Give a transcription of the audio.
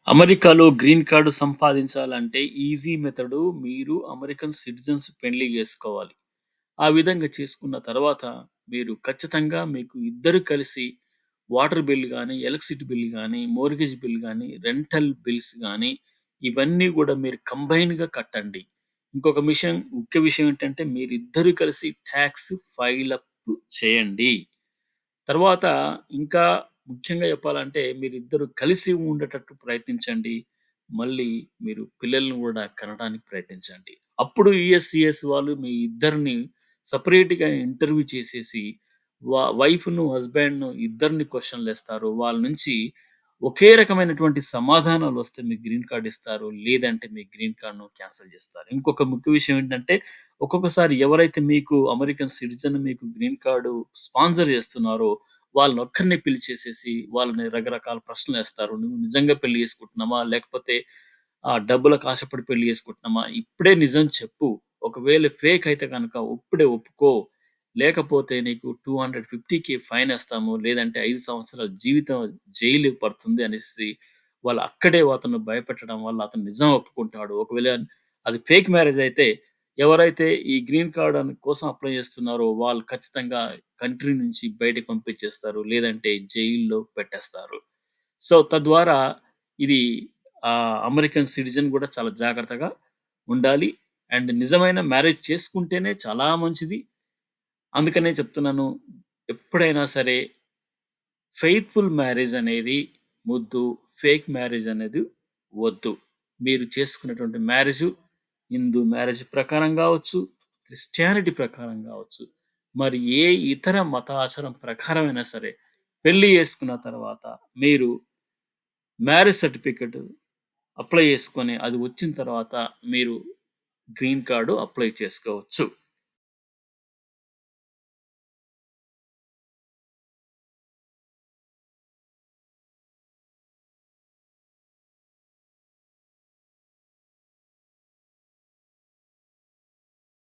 అమెరికాలో green card సంపాదించాలంటే easy method మీరు అమెరికన్ సిటిజన్స్ పెళ్లి జేసుకోవాలి. ఆ విధంగా చేసుకున్న తర్వాత మీరు ఖచ్చితంగా మీకు ఇద్దరు కలిసి వాటర్ బిల్ గానీ, ఎలక్ట్రిసిటీ బిల్ గానీ, మోర్ట్‌గేజ్ బిల్ గానీ, రెంటల్ బిల్స్ గానీ ఇవన్నీ గూడా మీరు కంబైన్డ్‌గా కట్టండి. ఇంకొక ముఖ్య విషయం ఏంటంటే మీరిద్దరూ కలిసి టాక్స్ ఫైల్ అప్ చేయండి. తర్వాత ఇంకా ముఖ్యంగా చెప్పాలంటే మీరిద్దరూ కలిసి ఉండేటట్టు ప్రయత్నించండి. మళ్ళీ మీరు పిల్లల్ని గూడా కనడానికి ప్రయత్నించండి. అప్పుడు యూఎస్‌సీఎస్ వాళ్ళు మీ ఇద్దరిని సెపరేట్‌గా ఇంటర్వ్యూ చేసేసి వైఫ్‌ను, హస్బాండ్‌ను ఇద్దరిని క్వెషన్‌లేస్తారు. వాళ్ళ నుంచి ఒకే రకమైనటువంటి సమాధానాలొస్తే మీకు గ్రీన్ కార్డ్ ఇస్తారు. లేదంటే మీ గ్రీన్ కార్డ్‌ను క్యాన్సెల్ జేస్తారు. ఇంకొక ముఖ్య విషయం ఏంటంటే ఒక్కొక్కసారి ఎవరైతే మీకు అమెరికన్ సిటిజన్ మీకు గ్రీన్ కార్డ్ స్పాన్సర్ చేస్తున్నారో వాళ్ళనొక్కరిని పిలిచేసేసి వాళ్ళని రకరకాల ప్రశ్నలేస్తారు. "నువ్వు నిజంగా పెళ్లి చేసుకుంటున్నావా? లేకపోతే డబ్బులకు ఆశపడి పెళ్లి చేసుకుంటున్నామా? ఇప్పుడే నిజం చెప్పు. ఒకవేళ ఫేక్ అయితే గనక ఇప్పుడే ఒప్పుకో. లేకపోతే నీకు 250,000 ఫైనేస్తాము. లేదంటే 5 సంవత్సరాల జీవితం జైలు పడుతుంది" అనేసి వాళ్ళు అక్కడే అతన్ని భయపెట్టడం వల్ల అతను నిజం ఒప్పుకుంటాడు. ఒకవేళ అది ఫేక్ మ్యారేజ్ అయితే ఎవరైతే ఈ గ్రీన్ కార్డ్ కోసం అప్లై చేస్తున్నారో వాళ్ళు ఖచ్చితంగా కంట్రీ నుంచి బయటకి పంపించేస్తారు. లేదంటే జైల్‌లో పెట్టేస్తారు. సో, తద్వారా ఇది అమెరికన్ సిటిజన్ గూడా చాలా జాగ్రత్తగా ఉండాలి. అండ్ నిజమైన మ్యారేజ్ చేసుకుంటేనే చాలా మంచిది. అందుకనే చెప్తున్నాను. ఎప్పుడైనా సరే ఫెయిత్‌ఫుల్ మ్యారేజ్ అనేది ముద్దు. ఫేక్ మ్యారేజ్ అనేది వద్దు. మీరు చేసుకున్నటువంటి మ్యారేజు హిందూ మ్యారేజ్ ప్రకారం గావచ్చు, క్రిస్టియానిటీ ప్రకారం గావచ్చు, మరి ఏ ఇతర మతాచారం ప్రకారమైనా సరే పెళ్లి చేసుకున్న తర్వాత మీరు మ్యారేజ్ సర్టిఫికేట్ అప్లై చేసుకొని అది వచ్చిన తర్వాత మీరు గ్రీన్ కార్డ్ అప్లై చేసుకోవచ్చు.